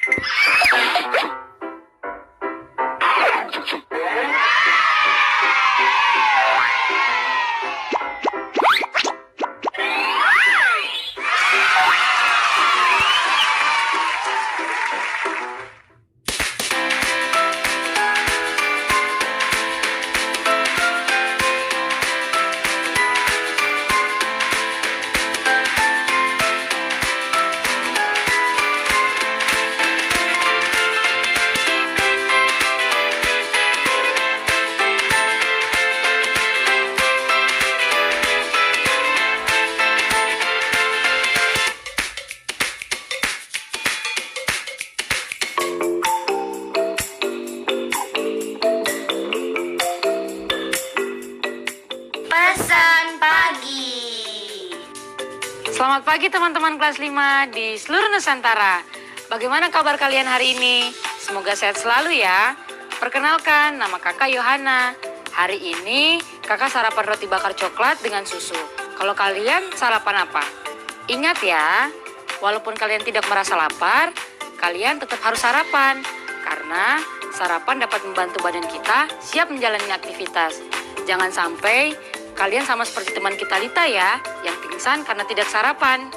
Pesan pagi. Selamat pagi teman-teman kelas 5 di seluruh Nusantara. Bagaimana kabar kalian hari ini? Semoga sehat selalu ya. Perkenalkan, nama kakak Yohana. Hari ini kakak sarapan roti bakar coklat dengan susu. Kalau kalian sarapan apa? Ingat ya, walaupun kalian tidak merasa lapar, kalian tetap harus sarapan. Karena sarapan dapat membantu badan kita siap menjalani aktivitas. Jangan sampai kalian sama seperti teman kita Lita ya, yang pingsan karena tidak sarapan.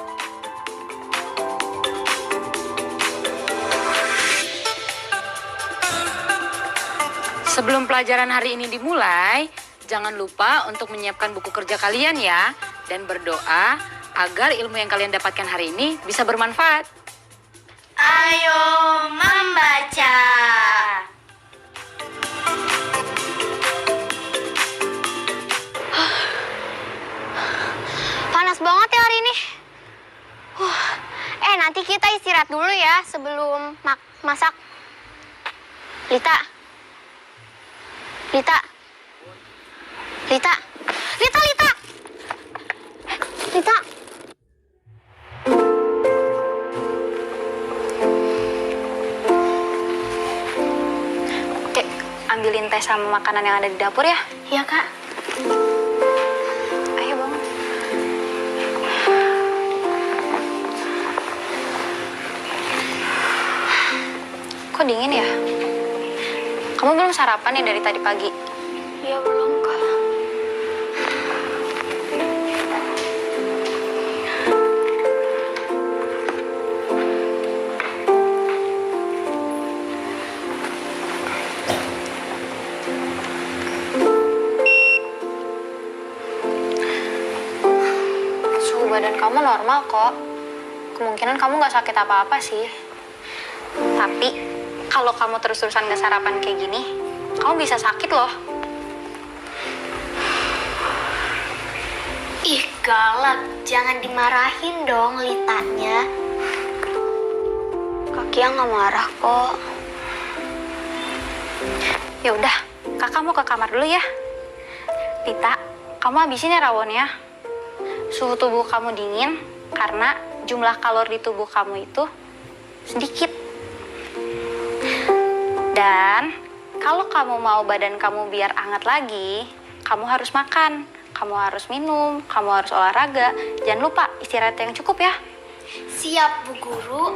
Sebelum pelajaran hari ini dimulai, jangan lupa untuk menyiapkan buku kerja kalian ya, dan berdoa agar ilmu yang kalian dapatkan hari ini bisa bermanfaat. Ayo membaca. Panas banget ya hari ini. Nanti kita istirahat dulu ya sebelum masak. Lita. Lita. Lita. Lita, Lita. Lita. Oke, ambilin teh sama makanan yang ada di dapur ya. Iya, Kak. Ayo bangun. Kok dingin ya? Kamu belum sarapan ya dari tadi pagi? Iya, belum, Kak. Suhu badan kamu normal kok. Kemungkinan kamu nggak sakit apa-apa sih. Tapi kalau kamu terus-terusan nggak sarapan kayak gini, kamu bisa sakit loh. Ih, galak. Jangan dimarahin dong Litanya. Kaki yang nggak marah kok. Ya udah, kakak mau ke kamar dulu ya. Lita, kamu habisin ya rawonnya. Suhu tubuh kamu dingin karena jumlah kalori di tubuh kamu itu sedikit. Dan kalau kamu mau badan kamu biar hangat lagi, kamu harus makan, kamu harus minum, kamu harus olahraga. Jangan lupa istirahat yang cukup ya. Siap, Bu Guru.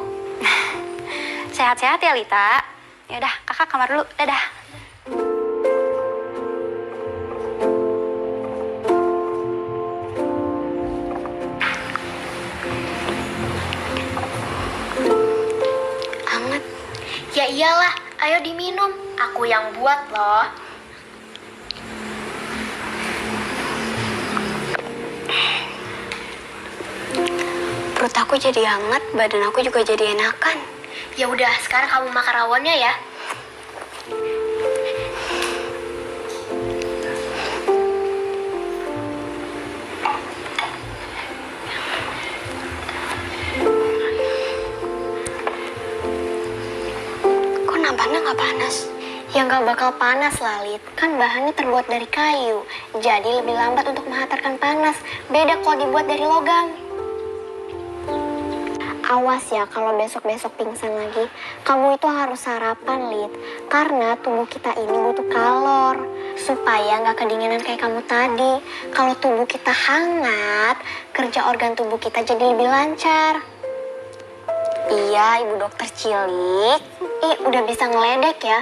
Sehat-sehat ya Lita. Yaudah, kakak kamar dulu. Dadah. Hangat. Ya iyalah, ayo diminum. Aku yang buat loh. Perut aku jadi hangat, badan aku juga jadi enakan. Ya udah, sekarang kamu makan rawonnya ya. Kok nampaknya nggak panas? Ya nggak bakal panas lah, Lit. Kan bahannya terbuat dari kayu. Jadi lebih lambat untuk menghantarkan panas. Beda kalau dibuat dari logam. Awas ya kalau besok-besok pingsan lagi. Kamu itu harus sarapan, Lid. Karena tubuh kita ini butuh kalor. Supaya nggak kedinginan kayak kamu tadi. Kalau tubuh kita hangat, kerja organ tubuh kita jadi lebih lancar. Iya, Ibu Dokter Cilik. Ih, udah bisa ngeledek ya.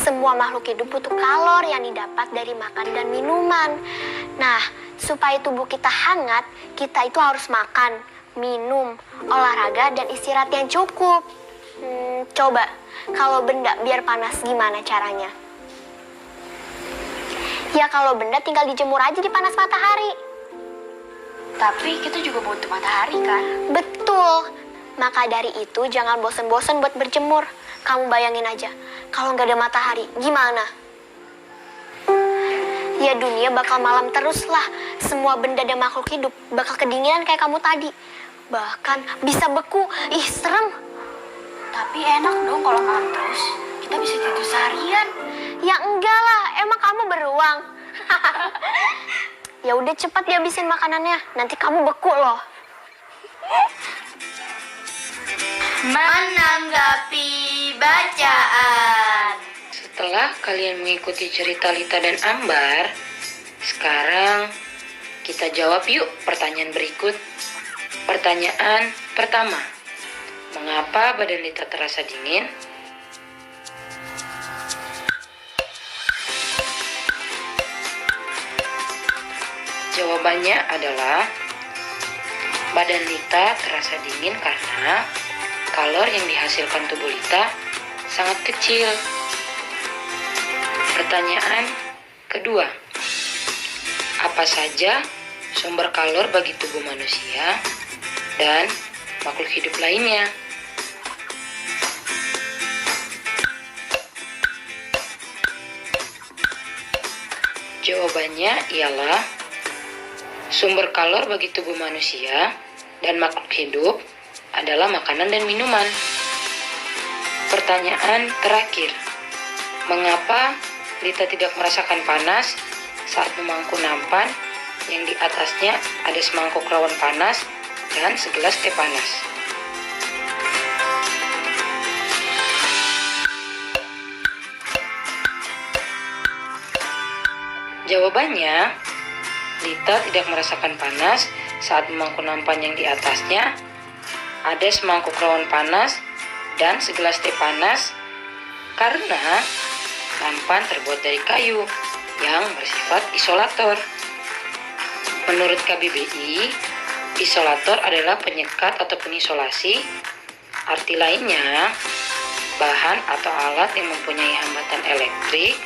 Semua makhluk hidup butuh kalor yang didapat dari makan dan minuman. Nah, supaya tubuh kita hangat, kita itu harus makan, minum, olahraga, dan istirahat yang cukup. Coba, kalau benda biar panas gimana caranya? Ya kalau benda tinggal dijemur aja di panas matahari. Tapi kita juga butuh matahari kan? Betul. Maka dari itu jangan bosen-bosen buat berjemur. Kamu bayangin aja, kalau nggak ada matahari, gimana? Ya dunia bakal malam terus lah. Semua benda dan makhluk hidup bakal kedinginan kayak kamu tadi. Bahkan bisa beku. Ih, serem. Tapi enak dong kalau malam terus. Kita bisa tidur seharian. Ya enggak lah, emang kamu beruang. Ya udah cepat dihabisin makanannya, nanti kamu beku loh. Menanggapi bacaan. Setelah kalian mengikuti cerita Lita dan Ambar, sekarang kita jawab yuk pertanyaan berikut. Pertanyaan pertama, mengapa badan Lita terasa dingin? Jawabannya adalah badan Lita terasa dingin karena kalor yang dihasilkan tubuh Lita sangat kecil. Pertanyaan kedua, apa saja sumber kalor bagi tubuh manusia dan makhluk hidup lainnya? Jawabannya ialah sumber kalor bagi tubuh manusia dan makhluk hidup adalah makanan dan minuman. Pertanyaan terakhir, mengapa Lita tidak merasakan panas saat memangku nampan yang di atasnya ada semangkuk rawon panas dan segelas teh panas? Jawabannya, Lita tidak merasakan panas saat memangku nampan yang di atasnya ada semangkuk rawon panas dan segelas teh panas karena nampan terbuat dari kayu yang bersifat isolator. Menurut KBBI, isolator adalah penyekat atau pengisolasi. Arti lainnya, bahan atau alat yang mempunyai hambatan elektrik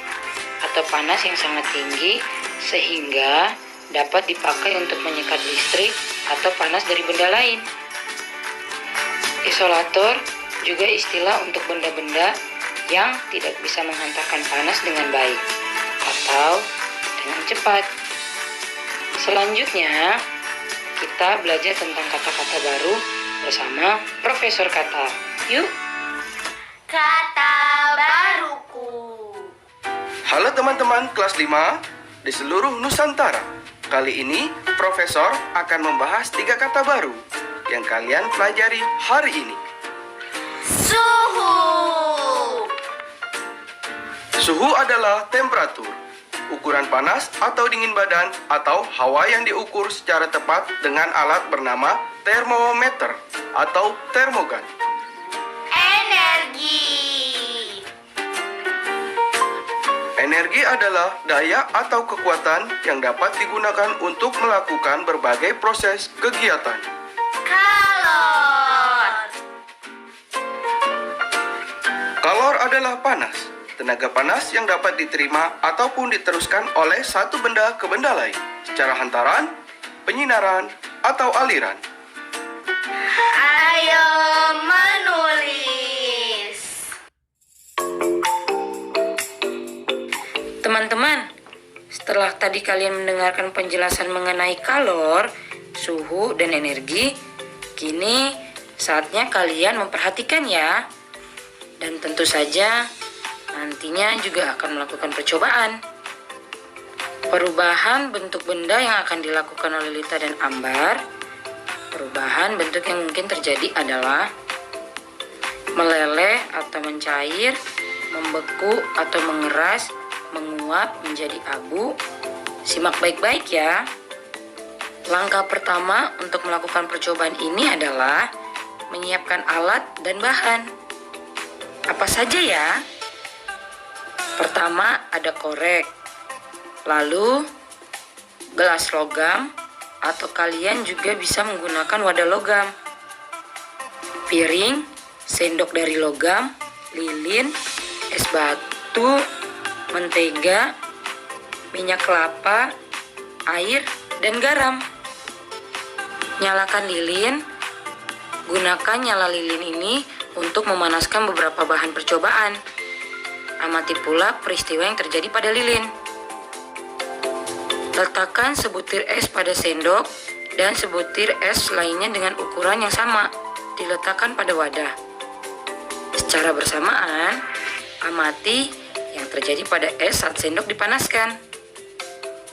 atau panas yang sangat tinggi sehingga dapat dipakai untuk menyekat listrik atau panas dari benda lain. Isolator juga istilah untuk benda-benda yang tidak bisa menghantarkan panas dengan baik atau dengan cepat. Selanjutnya, kita belajar tentang kata-kata baru bersama Profesor Kata. Yuk! Kata baruku. Halo teman-teman kelas 5 di seluruh Nusantara. Kali ini Profesor akan membahas 3 kata baru yang kalian pelajari hari ini. Suhu. Suhu adalah temperatur, ukuran panas atau dingin badan atau hawa yang diukur secara tepat dengan alat bernama termometer atau termogan. Energi. Energi adalah daya atau kekuatan yang dapat digunakan untuk melakukan berbagai proses kegiatan. Kalor. Kalor adalah panas, tenaga panas yang dapat diterima ataupun diteruskan oleh satu benda ke benda lain secara hantaran, penyinaran, atau aliran. Ayo menulis. Teman-teman, setelah tadi kalian mendengarkan penjelasan mengenai kalor, suhu, dan energi, kini saatnya kalian memperhatikan ya. Dan tentu saja nantinya juga akan melakukan percobaan. Perubahan bentuk benda yang akan dilakukan oleh Lita dan Ambar. Perubahan bentuk yang mungkin terjadi adalah meleleh atau mencair, membeku atau mengeras, menguap menjadi abu, Simak baik-baik ya. Langkah pertama untuk melakukan percobaan ini adalah menyiapkan alat dan bahan. Apa saja ya? Pertama ada korek, lalu gelas logam, atau kalian juga bisa menggunakan wadah logam, piring, sendok dari logam, lilin, es batu, mentega, minyak kelapa, air, dan garam. Nyalakan lilin. Gunakan nyala lilin ini untuk memanaskan beberapa bahan percobaan. Amati pula peristiwa yang terjadi pada lilin. Letakkan sebutir es pada sendok dan sebutir es lainnya dengan ukuran yang sama diletakkan pada wadah. Secara bersamaan, amati yang terjadi pada es saat sendok dipanaskan.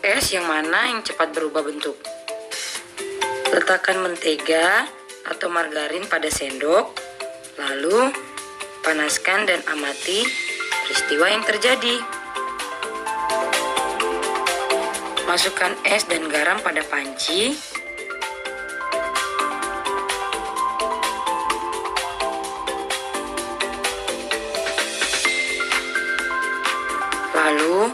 Es yang mana yang cepat berubah bentuk. Letakkan mentega atau margarin pada sendok, lalu panaskan dan amati peristiwa yang terjadi. Masukkan es dan garam pada panci. Lalu,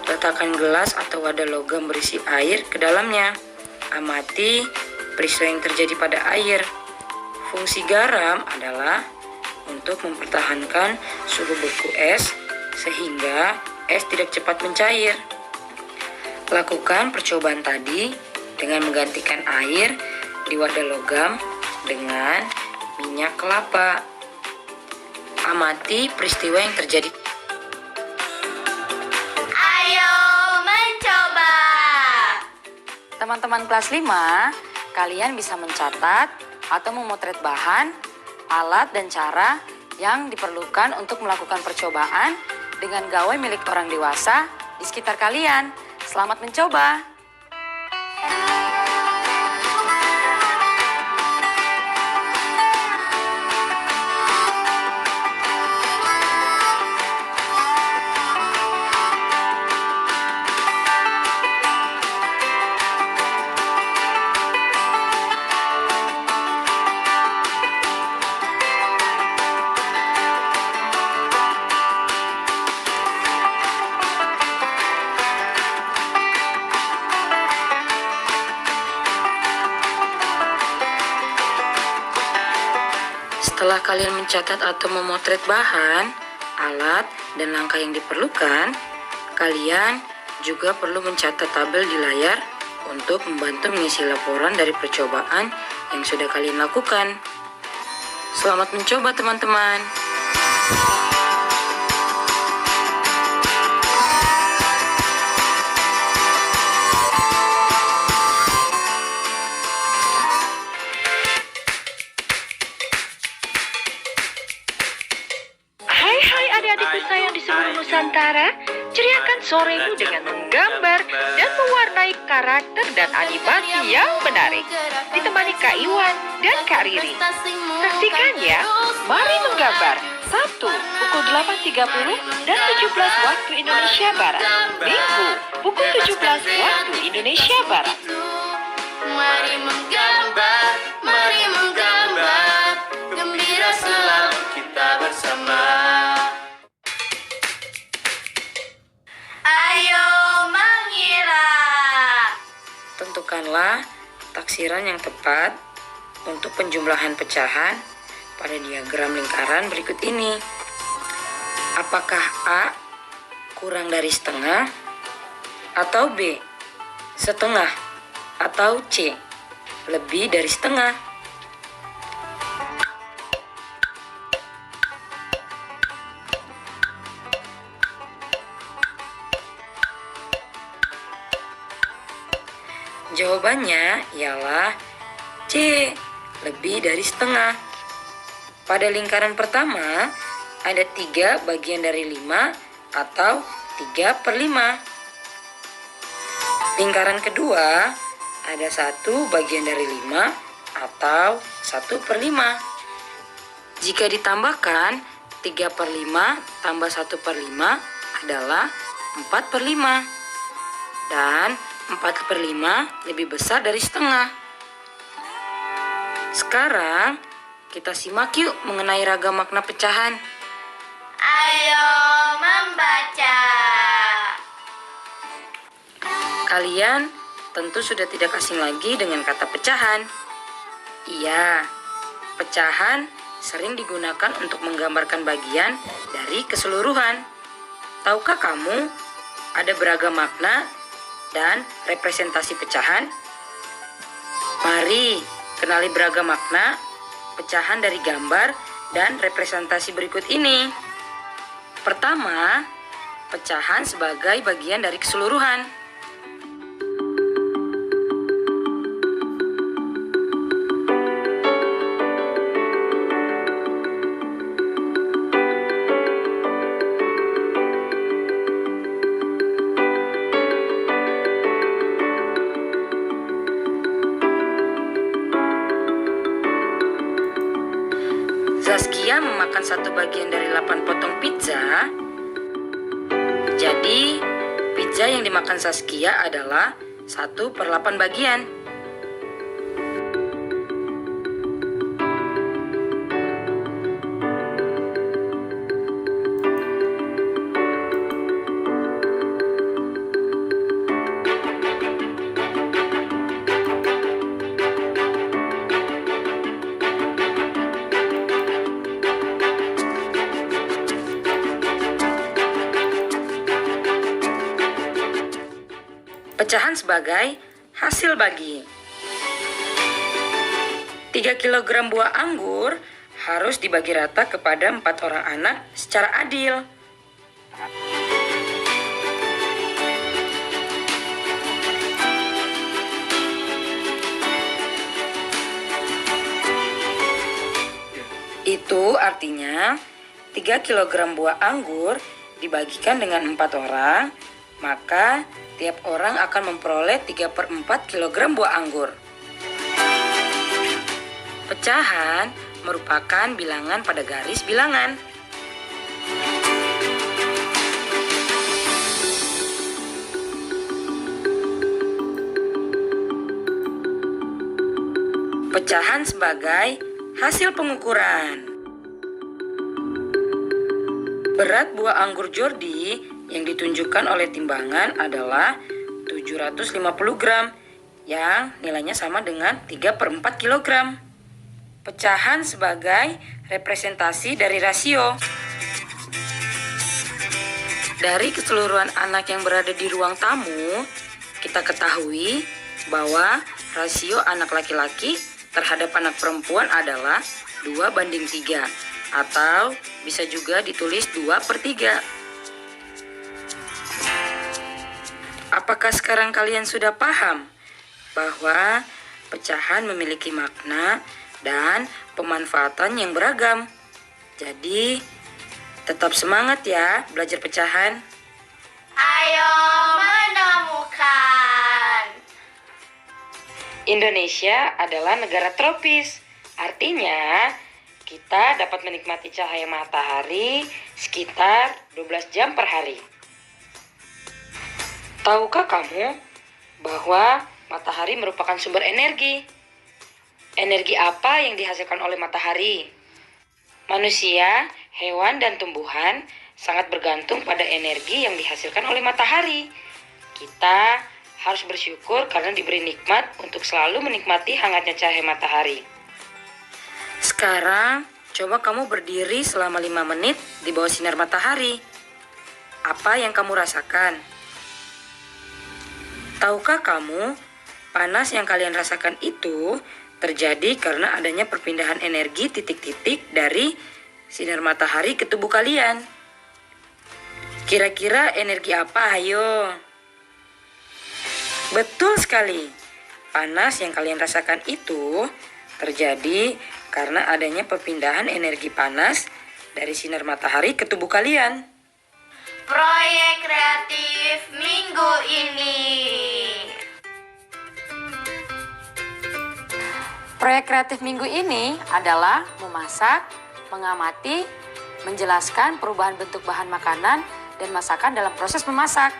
letakkan gelas atau wadah logam berisi air ke dalamnya. Amati peristiwa yang terjadi pada air. Fungsi garam adalah untuk mempertahankan suhu beku es sehingga es tidak cepat mencair. Lakukan percobaan tadi dengan menggantikan air di wadah logam dengan minyak kelapa. Amati peristiwa yang terjadi. Ayo mencoba. Teman-teman kelas 5, kalian bisa mencatat atau memotret bahan, alat, dan cara yang diperlukan untuk melakukan percobaan dengan gawai milik orang dewasa di sekitar kalian. Selamat mencoba! Setelah kalian mencatat atau memotret bahan, alat, dan langkah yang diperlukan, kalian juga perlu mencatat tabel di layar untuk membantu mengisi laporan dari percobaan yang sudah kalian lakukan. Selamat mencoba teman-teman. Hai adik-adikku sayang di seluruh Nusantara, ceriakan soremu dengan menggambar dan mewarnai karakter dan animasi yang menarik. Ditemani Kak Iwan dan Kak Riri. Saksikan ya, mari menggambar. Sabtu pukul 8.30 dan 17 waktu Indonesia Barat. Minggu pukul 17 waktu Indonesia Barat. Mari menggambar, gembira selalu kita bersama. Ayo mengira. Tentukanlah taksiran yang tepat untuk penjumlahan pecahan pada diagram lingkaran berikut ini. Apakah A kurang dari setengah, atau B setengah, atau C lebih dari setengah? Jawabannya ialah C, lebih dari setengah. Pada lingkaran pertama, ada 3 bagian dari 5 atau 3/5. Lingkaran kedua, ada 1 bagian dari 5 atau 1/5. Jika ditambahkan, 3/5 tambah 1/5 adalah 4/5. dan 4/5 lebih besar dari setengah. Sekarang kita simak yuk mengenai ragam makna pecahan. Ayo membaca. Kalian tentu sudah tidak asing lagi dengan kata pecahan. Iya, pecahan sering digunakan untuk menggambarkan bagian dari keseluruhan. Tahukah kamu ada beragam makna dan representasi pecahan? Mari kenali beragam makna pecahan dari gambar dan representasi berikut ini. Pertama, pecahan sebagai bagian dari keseluruhan. Zaskia memakan satu bagian dari 8 potong pizza. Jadi, pizza yang dimakan Zaskia adalah 1/8 bagian. Pecahan sebagai hasil bagi. 3 kg buah anggur harus dibagi rata kepada 4 orang anak secara adil. Itu artinya 3 kg buah anggur dibagikan dengan 4 orang, maka tiap orang akan memperoleh 3/4 kg buah anggur. Pecahan merupakan bilangan pada garis bilangan. Pecahan sebagai hasil pengukuran. Berat buah anggur Jordi yang ditunjukkan oleh timbangan adalah 750 gram yang nilainya sama dengan 3/4 kg. Pecahan sebagai representasi dari rasio. Dari keseluruhan anak yang berada di ruang tamu, kita ketahui bahwa rasio anak laki-laki terhadap anak perempuan adalah 2:3 atau bisa juga ditulis 2/3. Apakah sekarang kalian sudah paham bahwa pecahan memiliki makna dan pemanfaatan yang beragam? Jadi, tetap semangat ya belajar pecahan. Ayo menemukan. Indonesia adalah negara tropis. Artinya, kita dapat menikmati cahaya matahari sekitar 12 jam per hari. Tahukah kamu bahwa matahari merupakan sumber energi? Energi apa yang dihasilkan oleh matahari? Manusia, hewan, dan tumbuhan sangat bergantung pada energi yang dihasilkan oleh matahari. Kita harus bersyukur karena diberi nikmat untuk selalu menikmati hangatnya cahaya matahari. Sekarang, coba kamu berdiri selama 5 menit di bawah sinar matahari. Apa yang kamu rasakan? Tahukah kamu, panas yang kalian rasakan itu terjadi karena adanya perpindahan energi titik-titik dari sinar matahari ke tubuh kalian. Kira-kira energi apa, ayo? Betul sekali. Panas yang kalian rasakan itu terjadi karena adanya perpindahan energi panas dari sinar matahari ke tubuh kalian. Proyek kreatif minggu ini. Proyek kreatif minggu ini adalah memasak, mengamati, menjelaskan perubahan bentuk bahan makanan dan masakan dalam proses memasak.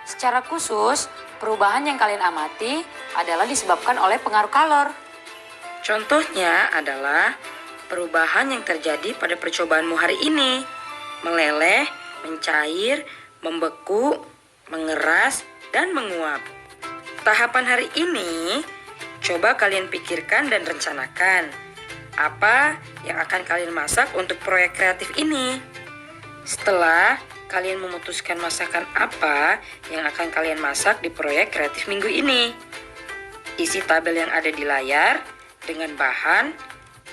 Secara khusus, Perubahan yang kalian amati adalah disebabkan oleh pengaruh kalor. Contohnya adalah perubahan yang terjadi pada percobaanmu hari ini. Meleleh, mencair, membeku, mengeras, dan menguap. Tahapan hari ini, coba kalian pikirkan dan rencanakan apa yang akan kalian masak untuk proyek kreatif ini. Setelah kalian memutuskan masakan apa yang akan kalian masak di proyek kreatif minggu ini, isi tabel yang ada di layar dengan bahan,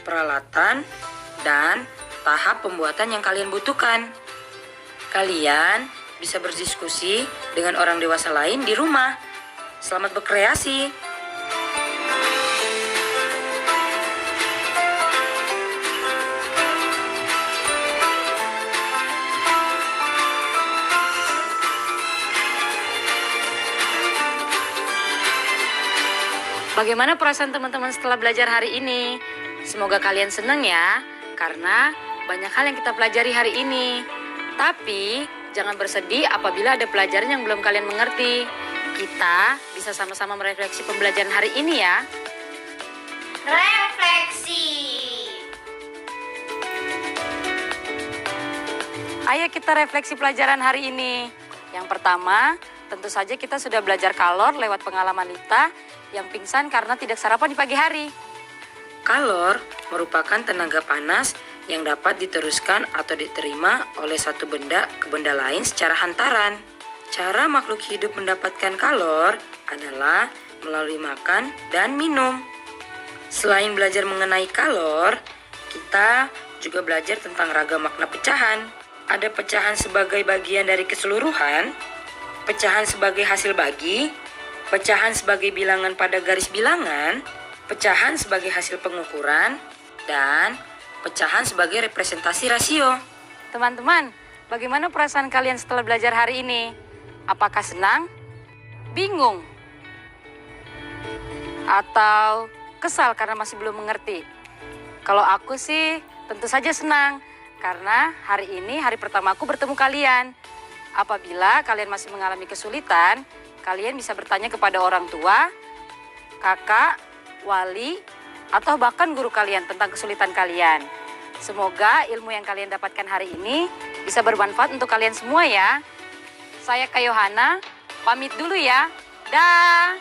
peralatan, dan tahap pembuatan yang kalian butuhkan. Kalian bisa berdiskusi dengan orang dewasa lain di rumah. Selamat berkreasi! Bagaimana perasaan teman-teman setelah belajar hari ini? Semoga kalian senang ya, karena banyak hal yang kita pelajari hari ini. Tapi, jangan bersedih apabila ada pelajaran yang belum kalian mengerti. Kita bisa sama-sama merefleksi pembelajaran hari ini ya. Refleksi. Ayo kita refleksi pelajaran hari ini. Yang pertama, tentu saja kita sudah belajar kalor lewat pengalaman Lita yang pingsan karena tidak sarapan di pagi hari. Kalor merupakan tenaga panas yang dapat diteruskan atau diterima oleh satu benda ke benda lain secara hantaran. Cara makhluk hidup mendapatkan kalor adalah melalui makan dan minum. Selain belajar mengenai kalor, kita juga belajar tentang ragam makna pecahan. Ada pecahan sebagai bagian dari keseluruhan, pecahan sebagai hasil bagi, pecahan sebagai bilangan pada garis bilangan, pecahan sebagai hasil pengukuran, dan pecahan sebagai representasi rasio. Teman-teman, bagaimana perasaan kalian setelah belajar hari ini? Apakah senang? Bingung? Atau kesal karena masih belum mengerti? Kalau aku sih tentu saja senang, karena hari ini hari pertamaku bertemu kalian. Apabila kalian masih mengalami kesulitan, kalian bisa bertanya kepada orang tua, kakak, wali, atau bahkan guru kalian tentang kesulitan kalian. Semoga ilmu yang kalian dapatkan hari ini bisa bermanfaat untuk kalian semua ya. Saya Kak Yohana, pamit dulu ya. Dah.